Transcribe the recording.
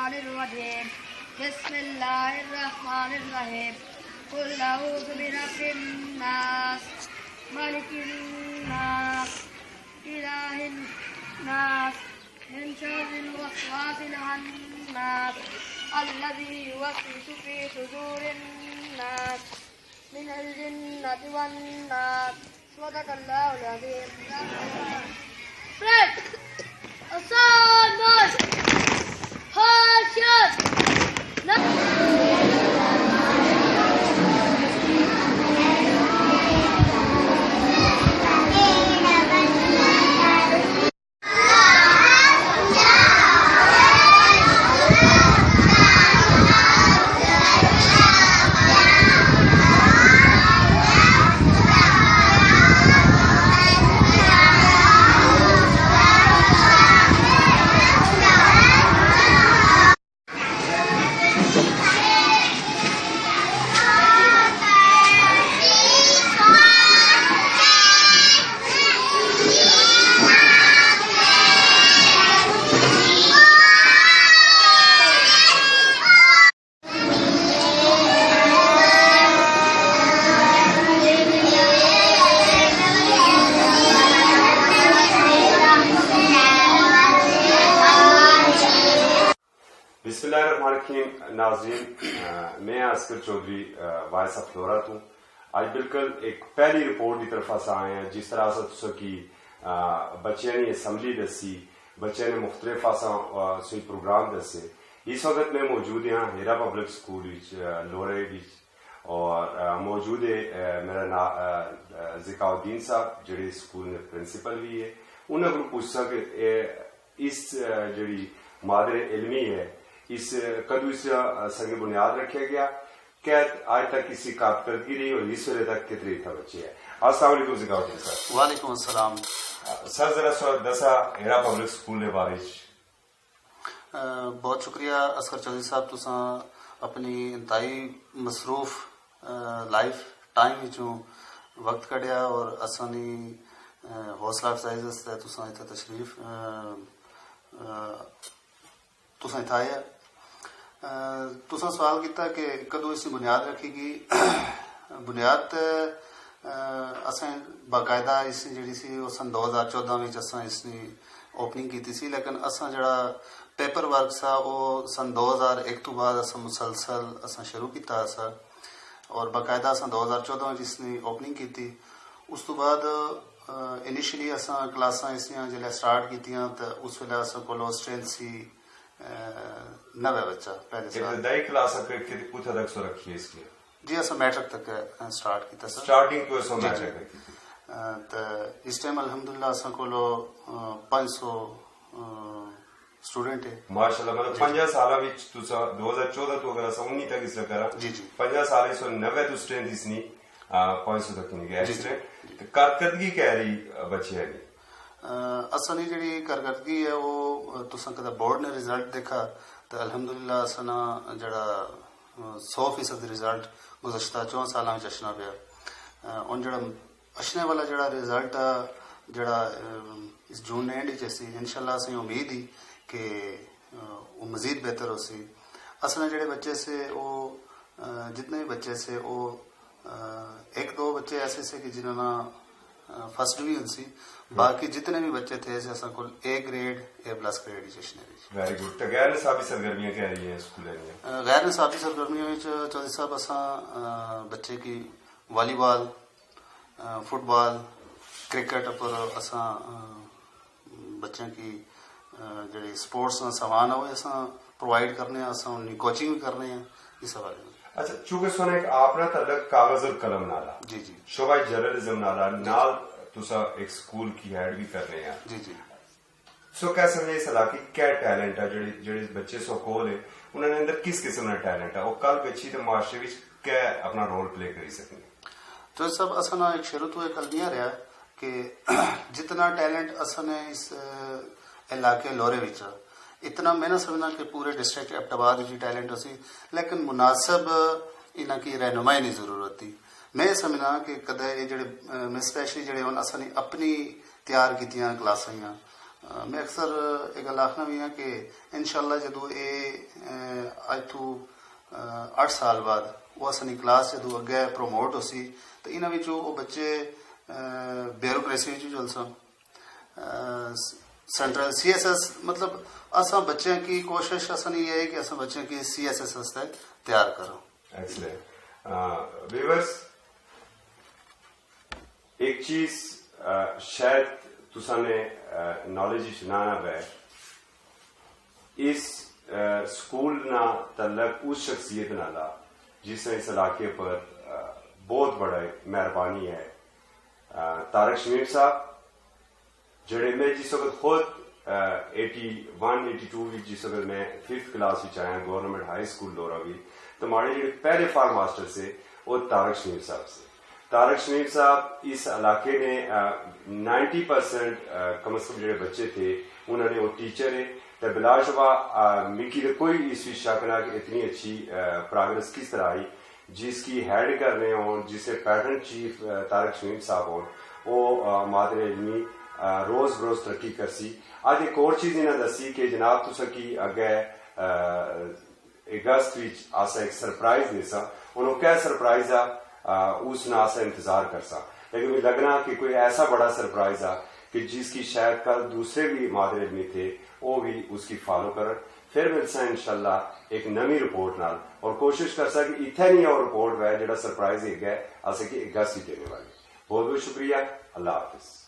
Bismillahirrahmanirrahim. Bismillahirrahmanirrahim. Qul a'udhu birabbin nas, malikin nas, ilahin nas, min sharril waswasil khannas, alladhi yuwaswisu fi sudurin nas, min al-jinnati wan nas. Sadaqallahul azim. Break. Assignment. Harshes. बिस्मिल्लाहिर्रहमानिर्रहीम। नाज़रीन, मैं Askar Chaudhry voice of Flora तू आज बिल्कुल एक पहली report की तरफ अस आए हैं। जिस तरह से कि बच्चों ने असैम्बली दसी, बच्चों ने मुख्तलिफ असा प्रोग्राम दसे। इस वक्त मैं मौजूद हाँ हेरा पब्लिक स्कूल लोरे और मौजूद है मेरा नाम ज़िकाउद्दीन साहब जिहड़े स्कूल ने प्रिंसीपल भी है। उन्होंने को पूछा कि इस जी मादरे इलमी है इस कदू इस संग बुनियाद रखा गया, क्या आज तक इसकी कारकर्दगी रही और इस वे तक कितने बच्चे है। अस्सलाम वालेकुम ज़िकाउद्दीन सर। वालेकुम अस्सलाम सर, जरा दसा हेरा पब्लिक स्कूल के बारे। बहुत शुक्रिया असगर चौधरी साहब, तुसा अपनी इंतहाई मसरूफ लाइफ टाइम विचों वक्त कढ़िया और असानी हौसला अफजाई तुसा इत्थे तशरीफ तुसा इत्थे आए। तुसा सवाल किया कि कदों इसकी बुनियाद रखेगी। बुनियाद असें बाकायदा इस जी सन 2014 में असा इसकी ओपनिंग की सी, लेकिन असा जरा पेपर वर्क सा वो सन 2001 तो बाद असा मुसलसल असा शुरू किया सा और बाकायदा असा 2014 में इसकी ओपनिंग की। उस तो बाद इनिशियली असा क्लासा इसलिए जिले स्टार्ट की तो उस वे अस को स्ट्रेंथ सी 90 बच्चा पहले इब्तदाई क्लास कुछ तक सो रखी है इसकी जी अस मैट्रिक तक स्टार्ट किया सर। स्टार्टिंग को सो मैट्रिक तो इस टाइम अल्हम्दुलिल्लाह अस को 500 स्टूडेंट है माशाल्लाह। मतलब 50 साल विच तुसा 2014 तो अगर अस 19 तक इस करा जी जी 50 साल सो 90 तो स्ट्रेंथ इसनी 500 तक नहीं गया। तो कारकर्दगी कह रही बच्चे है असनी जी कारकर्दगी है वो तुसा कदा बोर्ड ने रिजल्ट देखा तो अल्हम्दुलिल्लाह असना जड़ा 100% रिजल्ट गुज़श्ता 4 साल में अचना पाया। और जड़ा अचने वाला जड़ा रिजल्ट जड़ा इस जून एंड सी इंशाल्लाह असें उम्मीद ही कि वो मजीद बेहतर हो सी। असने जड़े बच्चे से वो जितने भी बच्चे से वो एक दो बच्चे ऐसे से कि जिन्होंने फर्स्ट डिवीजन सी, बाकी जितने भी बच्चे थे असा को A grade A plus grade stationery. Very good. तो गैर निसाबी सरगर्मियां क्या रही हैं स्कूल में? गैर निसाबी सरगर्मियों में चौधरी साहब असा बच्चे की वॉलीबॉल, फुटबॉल, क्रिकेट पर असा बच्चों की जी स्पोर्ट्स सामान है वो असा प्रोवाइड करने असा उनकी कोचिंग भी करने इस हवाले में। अच्छा, चूंकि सोने एक आपना तलक कागज और कलम नाला जी जी शोभा जर्नलिज्म नाला नाल तुसा एक स्कूल की हेड भी कर रहे हैं जी जी सो क्या समझे इस इलाके क्या टैलेंट है जेडे बच्चे सो कोल है उन्होंने अंदर किस किस्म का टैलेंट है और कल बच्ची तो माशरे में क्या अपना रोल प्ले करी सकें। तो सब असना एक शुरू तो एक अलमिया रहा कि जितना टैलेंट असने इस इलाके लोरे विच इतना मैं ना समझना कि पूरे डिस्ट्रिक्ट एबटाबाद में टैलेंट हो सी, लेकिन मुनासिब इन्ह की रहनुमाई की जरूरत थी। मैं समझना कि कदे ये जड़े मैं स्पेशली जड़े असानी अपनी तैयार की क्लासां मैं अक्सर एक गल आखना भी हाँ कि इंशाअल्लाह जो ये अज तो 8 साल बाद वो असनी क्लास जो अगे प्रमोट हो सी तो इन्हों वो बच्चे ब्यूरोक्रेसी जुल सन सेंट्रल CSS मतलब असा बच्चों की कोशिश असन ये है कि असा बच्चों की CSS तैयार करो। एक्सीलेंट व्यूअर्स, एक चीज शायद तुसाने नॉलेज ना है, इस स्कूल ना तल्लक उस शख्सियत नाला जिसने इस इलाके पर बहुत बड़ा मेहरबानी है। तारक शमीम साहब जेड़े मैं जिस वक्त खुद 81-82 जिस वक्त मैं 5th क्लास आया गवर्नमेंट हाई स्कूल दौरा भी, तो हमारे जो पहले फार्म मास्टर से वो तारक शमीम साहब से। तारक शमीम साहब इस इलाके में 90% कम अज कम जो बच्चे थे उन्होंने वो टीचर है, तो बिलाशुबा मिकी तो कोई इस शक ना कि इतनी अच्छी प्रोग्रेस किस तरह आई, जिसकी हेड करने हो, जिसे पैटर्न चीफ तारक शमीम साहब हो, वो मादर इल्मी रोज बरोज तरक्की करसी। आज एक और चीज इन्हें दसी कि जनाब तुसा की अगे अगस्त विच आसा एक सरप्राइज देसा, उन्होंने क्या सरप्राइज आ उस नासा इंतजार करसा, लेकिन मुझे लगना कि कोई ऐसा बड़ा सरप्राइज आ कि जिसकी शायद कल दूसरे भी मादर इल्मी थे वो भी उसकी फॉलो कर। फिर मिलसा इंशाल्लाह एक नवी रिपोर्ट नाल और कोशिश करसा कि इतने नहीं और रिपोर्ट है जो सरप्राइज एक है अस कि अगस्त देने वाली। बहुत बहुत शुक्रिया, अल्लाह हाफिज।